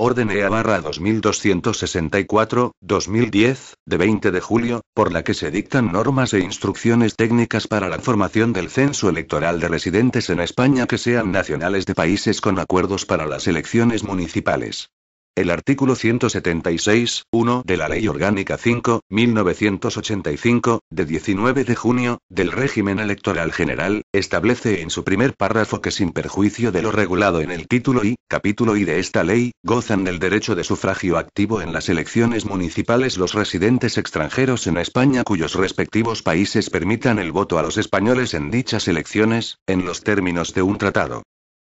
Orden EA/2264, 2010, de 20 de julio, por la que se dictan normas e instrucciones técnicas para la formación del censo electoral de residentes en España que sean nacionales de países con acuerdos para las elecciones municipales. El artículo 176, 1 de la Ley Orgánica 5, 1985, de 19 de junio, del Régimen Electoral General, establece en su primer párrafo que sin perjuicio de lo regulado en el título I, capítulo I de esta ley, gozan del derecho de sufragio activo en las elecciones municipales los residentes extranjeros en España cuyos respectivos países permitan el voto a los españoles en dichas elecciones, en los términos de un tratado.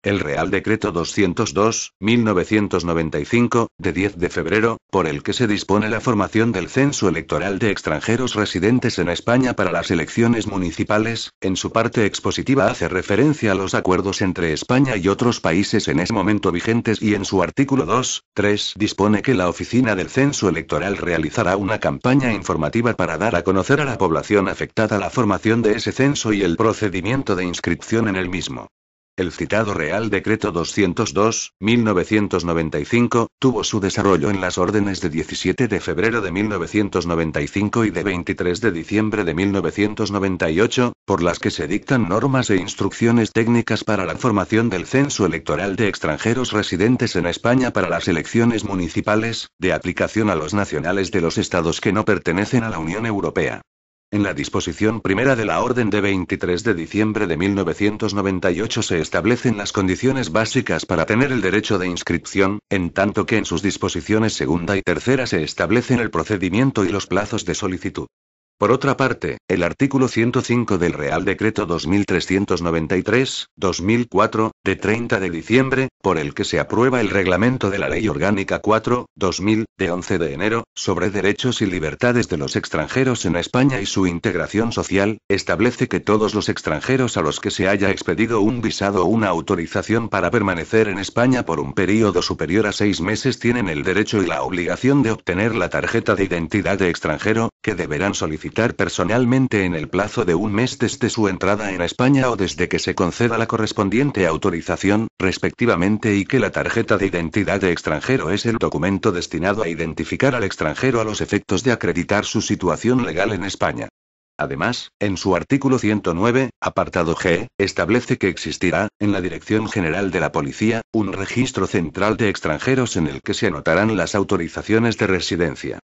El Real Decreto 202, 1995, de 10 de febrero, por el que se dispone la formación del censo electoral de extranjeros residentes en España para las elecciones municipales, en su parte expositiva hace referencia a los acuerdos entre España y otros países en ese momento vigentes y en su artículo 2, 3 dispone que la Oficina del Censo Electoral realizará una campaña informativa para dar a conocer a la población afectada la formación de ese censo y el procedimiento de inscripción en el mismo. El citado Real Decreto 202, 1995, tuvo su desarrollo en las órdenes de 17 de febrero de 1995 y de 23 de diciembre de 1998, por las que se dictan normas e instrucciones técnicas para la formación del censo electoral de extranjeros residentes en España para las elecciones municipales, de aplicación a los nacionales de los estados que no pertenecen a la Unión Europea. En la disposición primera de la Orden de 23 de diciembre de 1998 se establecen las condiciones básicas para tener el derecho de inscripción, en tanto que en sus disposiciones segunda y tercera se establecen el procedimiento y los plazos de solicitud. Por otra parte, el artículo 105 del Real Decreto 2393, 2004, de 30 de diciembre, por el que se aprueba el reglamento de la Ley Orgánica 4, 2000, de 11 de enero, sobre derechos y libertades de los extranjeros en España y su integración social, establece que todos los extranjeros a los que se haya expedido un visado o una autorización para permanecer en España por un período superior a 6 meses tienen el derecho y la obligación de obtener la tarjeta de identidad de extranjero, que deberán solicitar personalmente en el plazo de un mes desde su entrada en España o desde que se conceda la correspondiente autorización, respectivamente, y que la tarjeta de identidad de extranjero es el documento destinado a identificar al extranjero a los efectos de acreditar su situación legal en España. Además, en su artículo 109, apartado G, establece que existirá, en la Dirección General de la Policía, un registro central de extranjeros en el que se anotarán las autorizaciones de residencia.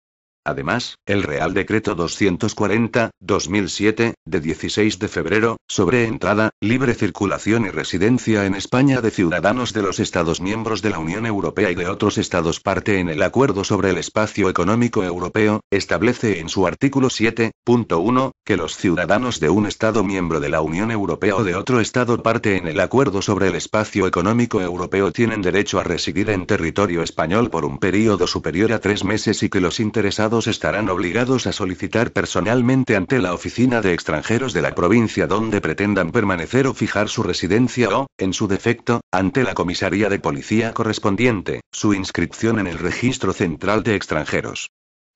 Además, el Real Decreto 240, 2007, de 16 de febrero, sobre entrada, libre circulación y residencia en España de ciudadanos de los Estados miembros de la Unión Europea y de otros Estados parte en el Acuerdo sobre el Espacio Económico Europeo, establece en su artículo 7.1, que los ciudadanos de un Estado miembro de la Unión Europea o de otro Estado parte en el Acuerdo sobre el Espacio Económico Europeo tienen derecho a residir en territorio español por un período superior a 3 meses y que los interesados estarán obligados a solicitar personalmente ante la Oficina de Extranjeros de la provincia donde pretendan permanecer o fijar su residencia o, en su defecto, ante la comisaría de policía correspondiente, su inscripción en el Registro Central de Extranjeros.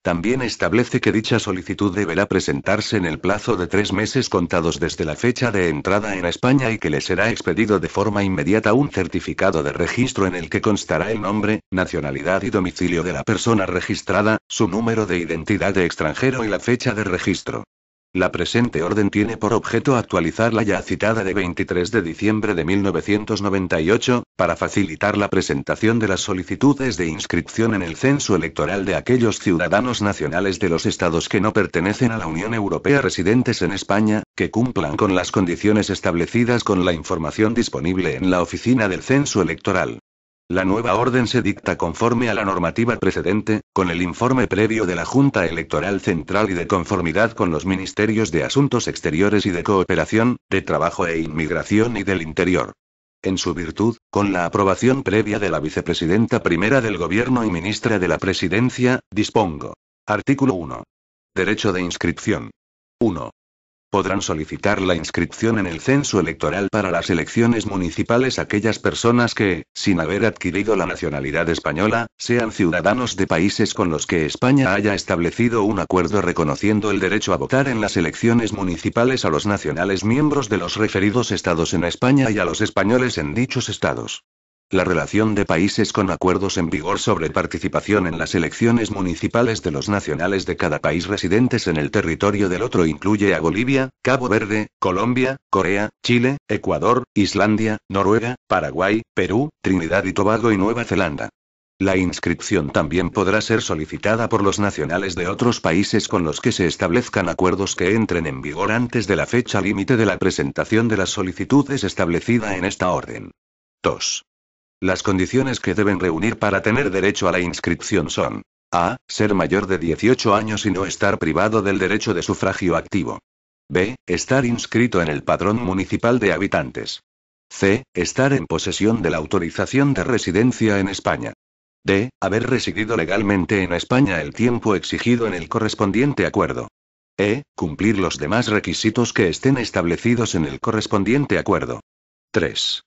También establece que dicha solicitud deberá presentarse en el plazo de 3 meses contados desde la fecha de entrada en España y que le será expedido de forma inmediata un certificado de registro en el que constará el nombre, nacionalidad y domicilio de la persona registrada, su número de identidad de extranjero y la fecha de registro. La presente orden tiene por objeto actualizar la ya citada de 23 de diciembre de 1998, para facilitar la presentación de las solicitudes de inscripción en el censo electoral de aquellos ciudadanos nacionales de los estados que no pertenecen a la Unión Europea residentes en España, que cumplan con las condiciones establecidas con la información disponible en la Oficina del Censo Electoral. La nueva orden se dicta conforme a la normativa precedente, con el informe previo de la Junta Electoral Central y de conformidad con los Ministerios de Asuntos Exteriores y de Cooperación, de Trabajo e Inmigración y del Interior. En su virtud, con la aprobación previa de la Vicepresidenta Primera del Gobierno y Ministra de la Presidencia, dispongo. Artículo 1. Derecho de inscripción. 1. Podrán solicitar la inscripción en el censo electoral para las elecciones municipales aquellas personas que, sin haber adquirido la nacionalidad española, sean ciudadanos de países con los que España haya establecido un acuerdo reconociendo el derecho a votar en las elecciones municipales a los nacionales miembros de los referidos estados en España y a los españoles en dichos estados. La relación de países con acuerdos en vigor sobre participación en las elecciones municipales de los nacionales de cada país residentes en el territorio del otro incluye a Bolivia, Cabo Verde, Colombia, Corea, Chile, Ecuador, Islandia, Noruega, Paraguay, Perú, Trinidad y Tobago y Nueva Zelanda. La inscripción también podrá ser solicitada por los nacionales de otros países con los que se establezcan acuerdos que entren en vigor antes de la fecha límite de la presentación de las solicitudes establecida en esta orden. 2. Las condiciones que deben reunir para tener derecho a la inscripción son: A. Ser mayor de 18 años y no estar privado del derecho de sufragio activo. B. Estar inscrito en el Padrón Municipal de Habitantes. C. Estar en posesión de la autorización de residencia en España. D. Haber residido legalmente en España el tiempo exigido en el correspondiente acuerdo. E. Cumplir los demás requisitos que estén establecidos en el correspondiente acuerdo. 3.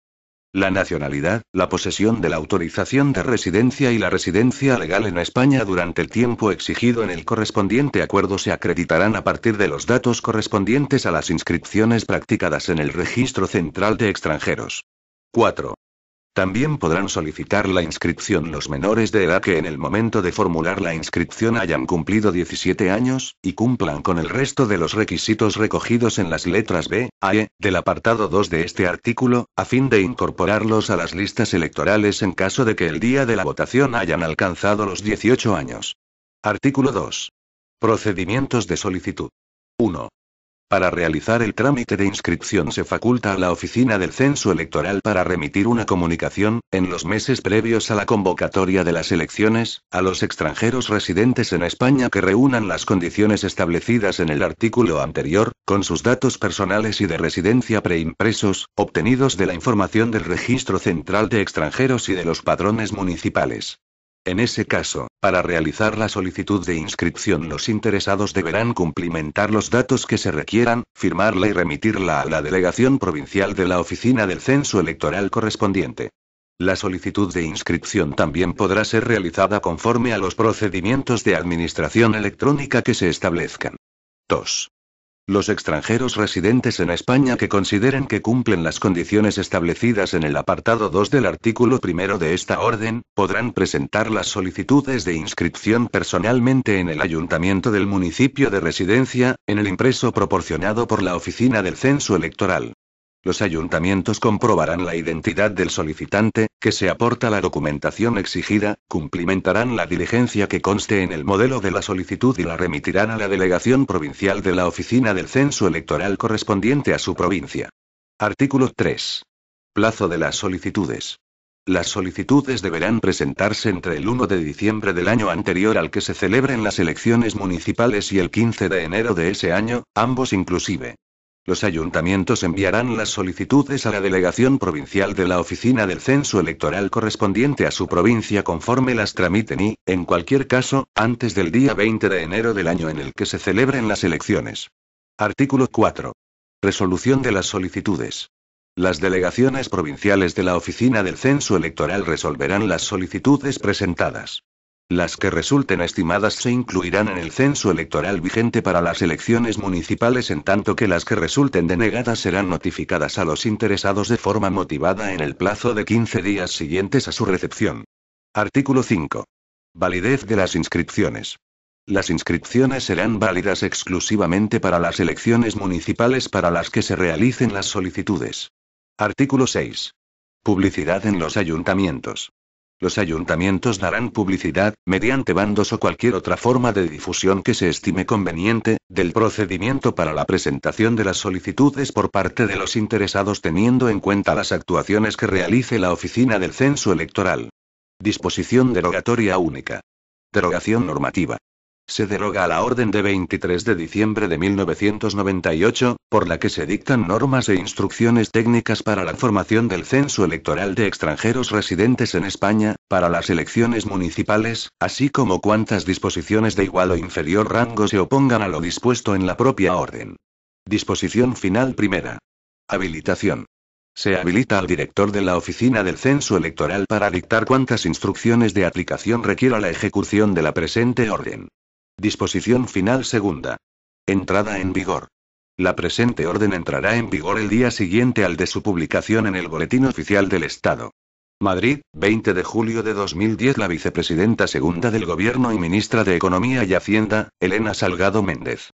La nacionalidad, la posesión de la autorización de residencia y la residencia legal en España durante el tiempo exigido en el correspondiente acuerdo se acreditarán a partir de los datos correspondientes a las inscripciones practicadas en el Registro Central de Extranjeros. 4. También podrán solicitar la inscripción los menores de edad que en el momento de formular la inscripción hayan cumplido 17 años, y cumplan con el resto de los requisitos recogidos en las letras B, A y E, del apartado 2 de este artículo, a fin de incorporarlos a las listas electorales en caso de que el día de la votación hayan alcanzado los 18 años. Artículo 2. Procedimientos de solicitud. 1. Para realizar el trámite de inscripción se faculta a la Oficina del Censo Electoral para remitir una comunicación, en los meses previos a la convocatoria de las elecciones, a los extranjeros residentes en España que reúnan las condiciones establecidas en el artículo anterior, con sus datos personales y de residencia preimpresos, obtenidos de la información del Registro Central de Extranjeros y de los padrones municipales. En ese caso, para realizar la solicitud de inscripción los interesados deberán cumplimentar los datos que se requieran, firmarla y remitirla a la delegación provincial de la Oficina del Censo Electoral correspondiente. La solicitud de inscripción también podrá ser realizada conforme a los procedimientos de administración electrónica que se establezcan. 2. Los extranjeros residentes en España que consideren que cumplen las condiciones establecidas en el apartado 2 del artículo 1 de esta orden, podrán presentar las solicitudes de inscripción personalmente en el ayuntamiento del municipio de residencia, en el impreso proporcionado por la Oficina del Censo Electoral. Los ayuntamientos comprobarán la identidad del solicitante, que se aporta la documentación exigida, cumplimentarán la diligencia que conste en el modelo de la solicitud y la remitirán a la delegación provincial de la Oficina del Censo Electoral correspondiente a su provincia. Artículo 3. Plazo de las solicitudes. Las solicitudes deberán presentarse entre el 1 de diciembre del año anterior al que se celebren las elecciones municipales y el 15 de enero de ese año, ambos inclusive. Los ayuntamientos enviarán las solicitudes a la delegación provincial de la Oficina del Censo Electoral correspondiente a su provincia conforme las tramiten y, en cualquier caso, antes del día 20 de enero del año en el que se celebren las elecciones. Artículo 4. Resolución de las solicitudes. Las delegaciones provinciales de la Oficina del Censo Electoral resolverán las solicitudes presentadas. Las que resulten estimadas se incluirán en el censo electoral vigente para las elecciones municipales, en tanto que las que resulten denegadas serán notificadas a los interesados de forma motivada en el plazo de 15 días siguientes a su recepción. Artículo 5. Validez de las inscripciones. Las inscripciones serán válidas exclusivamente para las elecciones municipales para las que se realicen las solicitudes. Artículo 6. Publicidad en los ayuntamientos. Los ayuntamientos darán publicidad, mediante bandos o cualquier otra forma de difusión que se estime conveniente, del procedimiento para la presentación de las solicitudes por parte de los interesados teniendo en cuenta las actuaciones que realice la Oficina del Censo Electoral. Disposición derogatoria única. Derogación normativa. Se deroga a la Orden de 23 de diciembre de 1998, por la que se dictan normas e instrucciones técnicas para la formación del censo electoral de extranjeros residentes en España, para las elecciones municipales, así como cuantas disposiciones de igual o inferior rango se opongan a lo dispuesto en la propia orden. Disposición final primera. Habilitación. Se habilita al director de la Oficina del Censo Electoral para dictar cuantas instrucciones de aplicación requiera la ejecución de la presente orden. Disposición final segunda. Entrada en vigor. La presente orden entrará en vigor el día siguiente al de su publicación en el Boletín Oficial del Estado. Madrid, 20 de julio de 2010. La vicepresidenta segunda del Gobierno y ministra de Economía y Hacienda, Elena Salgado Méndez.